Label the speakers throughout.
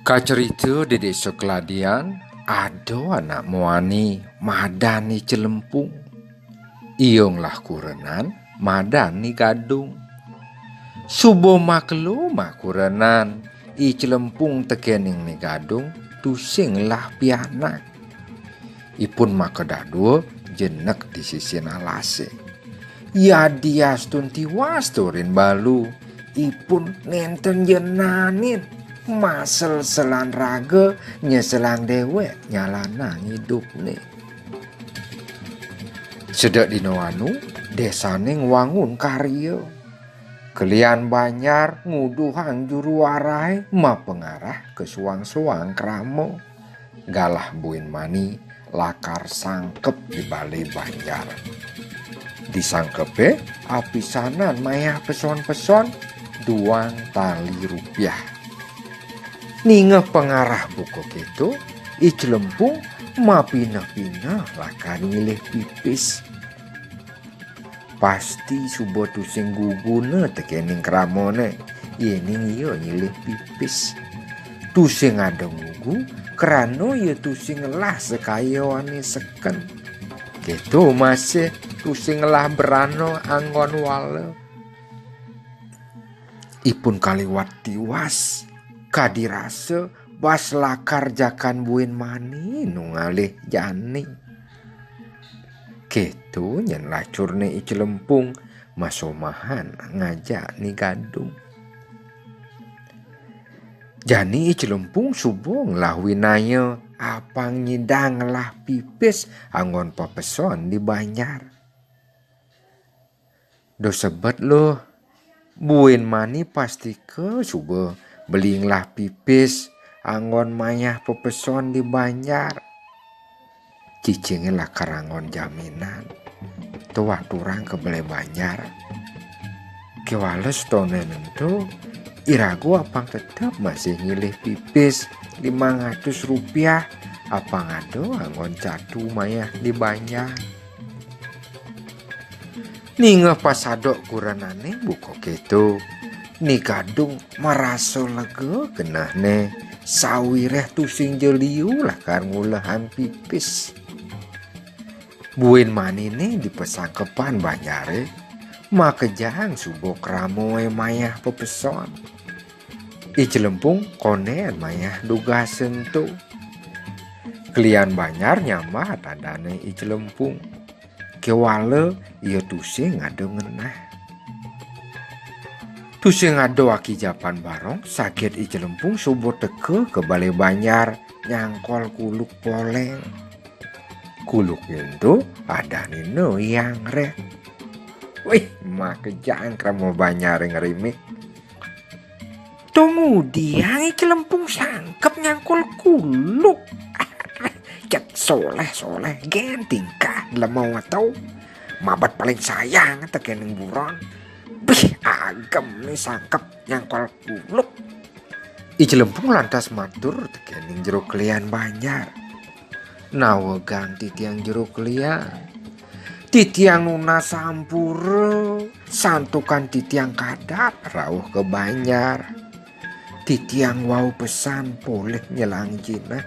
Speaker 1: Kacerita di desa Keladian, ada anak muani madani celempung. Ionglah kurenan madani gadung. Subuh maklu makurenan, i celempung tekening ni gadung, tusing lah pianak. Ipun makedadua jenek di sisi nalase. Ya dia stun tiwas turin balu, ipun nenten jenanin. Masel selan raga nyeselang dewek nyalanang hidup nih. Sedek dino anu desane ngwangun karya. Kelian banyar nguduhang juru warai ma pengarah ke suang-suang kramo. Galah buin mani lakar sangkep di balai banjar. Disangkepe apisanan maya peson-peson duang tali rupiah. Ninga pengarah buku gitu, i celempung ma pinah-pinah lakan milih pipis. Pasti subuh tusing guguna tekening kramone, yening iyo nyilih pipis. Tusing ada ngugu, kerano ya tusing lah sekaya wani seken. Gitu masih tusing lah berano anggon wale. Ipun kaliwat tiwas. Kadirase bas lakar jakan buin mani nungalih jani. Ketu nyen lacur ni celempung masomahan ngajak ni gadung. Jani celempung subong lah winaya apang nyidang lah pipis anggon papeson di banjar. Do sebet loh buin mani pasti ke subuh belinglah pipis anggon mayah pepeson di banjar. Cicingin lah karangon jaminan. Tuah turang ke belai banjar. Kewales tonen itu iragu apang tetap masih ngilih pipis 500 rupiah. Apang ado anggon catu mayah di banjar. Ninga pasadok kuranane buko gitu. Ni gadung maraso lega genah ne sawireh tusing jeliu lah kan ngulahan pipis. Buin mani ne di pesangkepan banyare makejang subuh kramoe mayah pepeson. I celempung konen mayah duga sentu. Kelian banyar nyamah tandane i celempung. Kewale ia tusing ada ngenah. Tusing ado aki japan barong sakit i celempung subuh teke ke balai banjar nyangkol kuluk poleng. Kuluk itu ada nino yang re. Wih makejang kramo banjar ngerimik. Tunggu dia i celempung sangkep nyangkol kuluk. Cek soleh gentingkah lemau atau mabat paling sayang tekening buron. Bih agem nih sangkep nyangkol kuluk. I celempung lantas matur tekening jero kelian banjar. Nawegang titiang jero kelian. Titiang nuna sampure santukan titiang kadat rauh ke banjar. Titiang wau pesan poleh nyelang jina.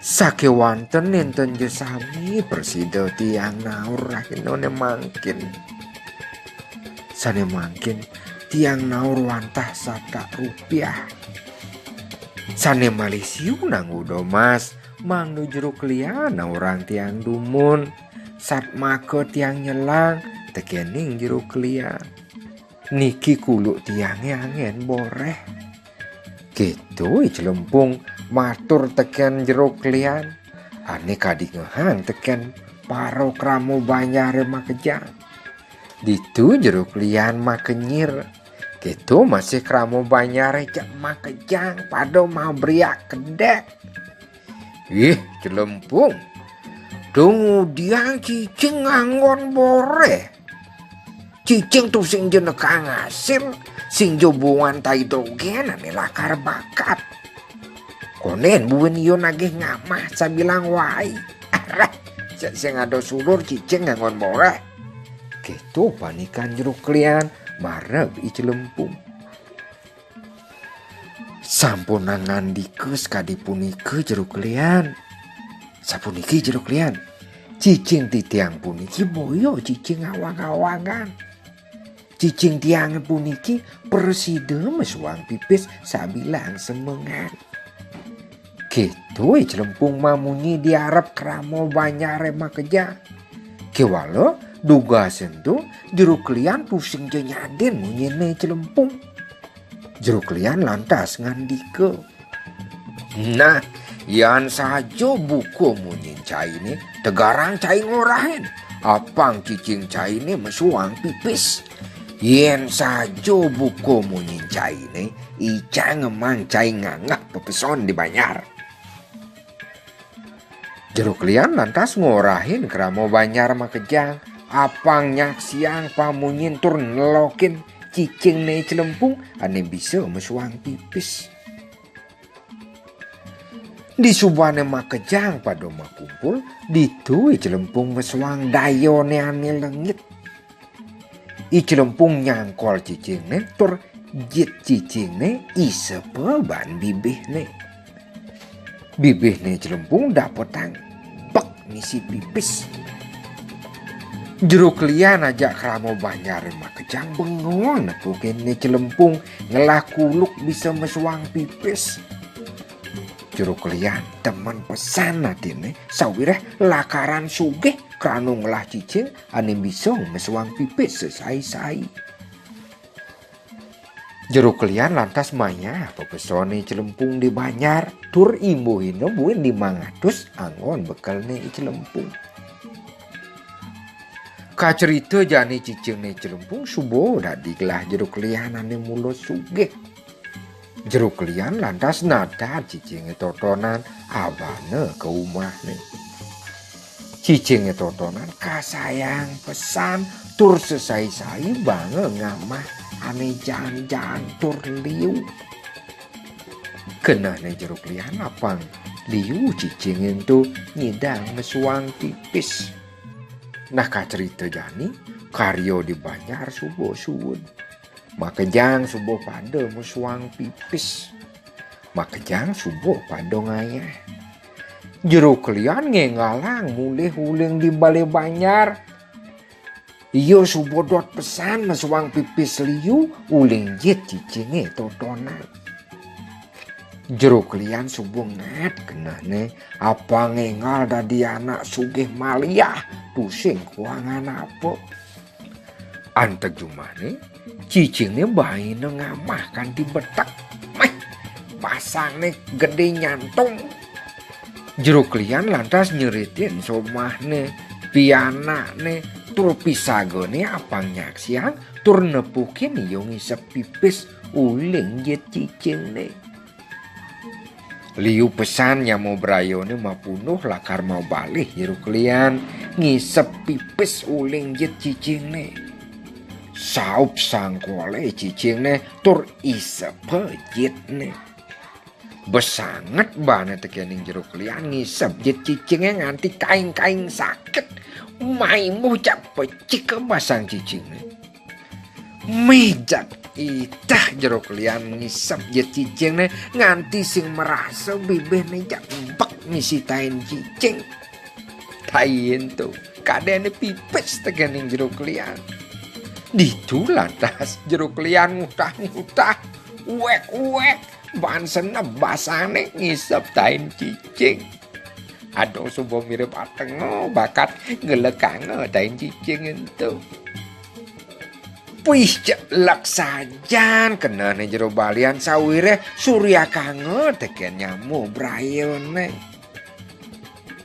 Speaker 1: Sake wanten enten jesami persido tiang naur rahinone mangkin. Sane mangkin tiang naur wantah sata rupiah. Sane malisiu nang udo mas mang nu jeruk lian orang tiang dumun. Sat make tiang nyelang tekening jeruk lian. Niki kuluk tiangnya angen boreh. Gitu celempung matur teken jeruk lian. Ane kadik ngehang teken paro kramo banyare makejang. Ditu jeruk lian makenyir. Gitu masih kramo banyare jak makejang pado mau beriak kedek. Ih celempung. Tunggu dia cicing anggon boreh. Cicing tuh sing jeneka ngasil. Sing jobongan tai dogen ane lakar bakat. Konen buin iyo nagih ngamah sabilang wai. Sing ada sulur cicing anggon boreh. Gitu panikan jeruk lian marab i celempung. Sampun ngandika sekadi punika jero kalian. Sapuniki jero kalian. Cicing ti tiang puniki boyo cicing awang-awangan. Cicing tiang puniki preside mesuang pipis sabilang semengan. Gitu celempung mamunyi diarep kramo banyare makeja. Kewalo duga sentuh jeruk lian pusing jenyaden munyene celempung. Jeruk lian lantas ngandike. Nah, yan saja buku munyin cai ini tegarang cai ngorahin. Apang cicing cai ini mesuang pipis. Yen saja buku munyin cai ini ica ngemang cai ngangak pepeson di Banyar. Jeruk lian lantas ngorahin keramo Banyar makejang. Apang nyak siang pamunyin tur nelokin cicing ne celempung ane bisa mesuang pipis. Di subane makejang pada makumpul ditui celempung mesuang dayone ane lengit. I celempung nyangkol cicing ne tur jit cicing ne isepe ban bibih ne. Bibih ne celempung dapetang bek ngisi pipis. Jeruk lian ajak kramo Banyar makejang bengong nepukin ne celempung ngelah kuluk bisa mesuang pipis. Jeruk lian teman pesan natine sawireh lakaran sugih krano ngelah cicing ane bisa mesuang pipis sesai-sai. Jeruk lian lantas maya pepesone celempung di Banyar tur imbuhino buin 500 angon bekalne celempung. Kacerita jani cicing ne celempung subuh dadiglah jeruk lian ane mulo sugih. Jeruk lian lantas nadar cicing totonan abane ke rumah ne. Cicing totonan kasayang pesan tur sesai-sai bange ngamah ane jangan tur liu. Kena ne jeruk lian apang liu cicing itu nyidang mesuang pipis. Nah kacerita jani karyo di Banyar subuh suwun. Makejang subuh pada mesuang pipis. Makejang subuh pada ngayah. Jeruk lian ngengalang mulih uling di balai Banyar. Iyo subuh dot pesan mesuang pipis liu uling jit cicinge totonan. Jeruk lian subuh ngat kena ne apa ngengal dadi anak sugih maliah pusing kuangan apa. Antek jumane cicingnya bayi ngamah kan dibetak. Meh pasang nih gede nyantong. Jeruk lian lantas nyeritin somahne piana nih tur pisagone apang nyak siang tur nepukin iyo ngisep pipis uling jit cicing nih. Liu pesan yang mau berayone mapunuh lakar mau balik jeruk lian ngisep pipis uling jit cicing ne. Saup sangkole cicing ne tur isepe jit ne. Besanget banget tekening jeruk lian ngisep jit cicingnya nganti kaing-kaing sakit. Maimu cak pecik ke basang cicing ne. Mijat itah jeruk lian ngisep jit cicing ne nganti sing merasa bibih ne jak empek ngisitain cicing. Tain tuh kadene pipis tegening jeruk lian. Ditu lantas jeruk lian ngutah-ngutah uek-uek ban senep basane ngisep tain cicing. Aduh subuh mirip atengo bakat ngelekange tain cicing itu. Wih jelek sajan kena nih jero balian sawire surya kange teken nyamu brayone.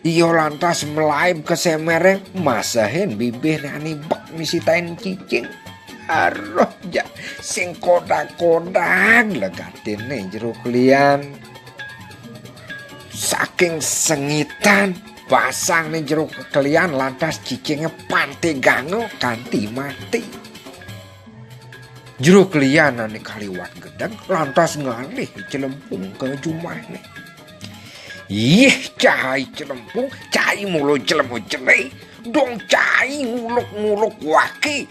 Speaker 1: Iyo lantas melaib ke semere masahin bibih nani bak misitain cicing. Aroh ja sing kodak-kodak legatin nih jero lian. Saking sengitan pasang nih jero kelian lantas cicingnya pantai gango kanti mati. Jeruk lian ane kaliwat gedang lantas ngalih celempung ke jumah nih. Ih cai celempung, cai mulu celemu celei, dong cai nguluk-nguluk waki.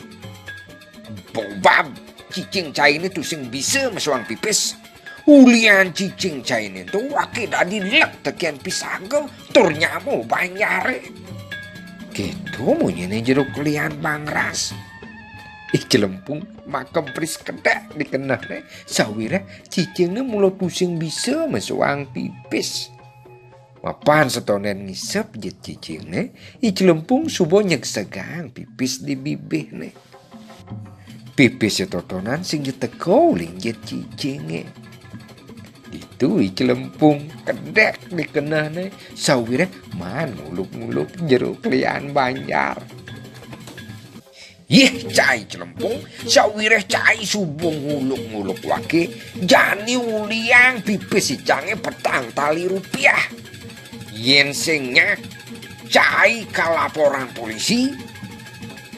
Speaker 1: Bobab cicing cai ini tuh sing bisa mesuang pipis. Ulian cicing cainin tuh wakil dadi lek tekian pisagel tur nyamu banyare. Gitu munyene jeruk lian Bangras. Celempung makam pris kedak dikenahne sawire cicingnya mulai pusing bisa masuang pipis. Mapan setonen ngisep jet cicingnya celempung subo nyeksegang pipis di bibihne. Pipis totonan sing ditekau jet cicingnya. Itu celempung kedak dikenahne sawire man muluk-muluk jeruk lian Banjar. Yeh cai celempung, sawireh cai subung nguluk-nguluk wake, jani uliang pipis si cange petang tali rupiah. Yen sengnya cai kalaporan polisi,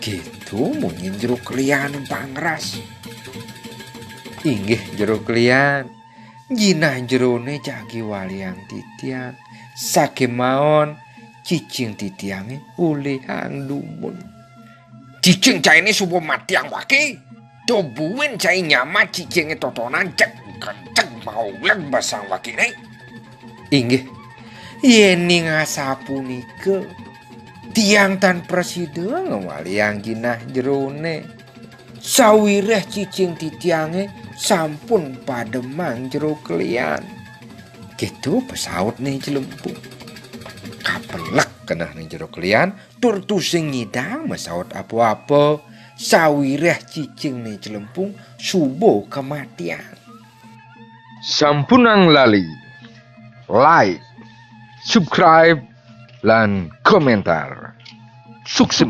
Speaker 1: gitu mungkin jeruk lian Bangras. Inggih jeruk lian, jinah jerone jagi waliang titian, sakemaon cicing titiange ulihang lumun. Cicing cai ini subuh mati yang waki. Dobuin cai nyamat cicingnya totonan cek kenceng mau leg basang waki nih. Inggih, yeni ngasapu nike. Tiang tan presiden ngawali yang jinah jerone. Sawireh cicing titiange sampun pademang jeruk lian. Gitu pesaut nih celempung. Kapelek kenah nih jeruk lian. Tur tusing ngidang masaut apa-apa sawireh cicing nih celempung subuh kematian.
Speaker 2: Sampunang lali like, subscribe, lan komentar. Sukses.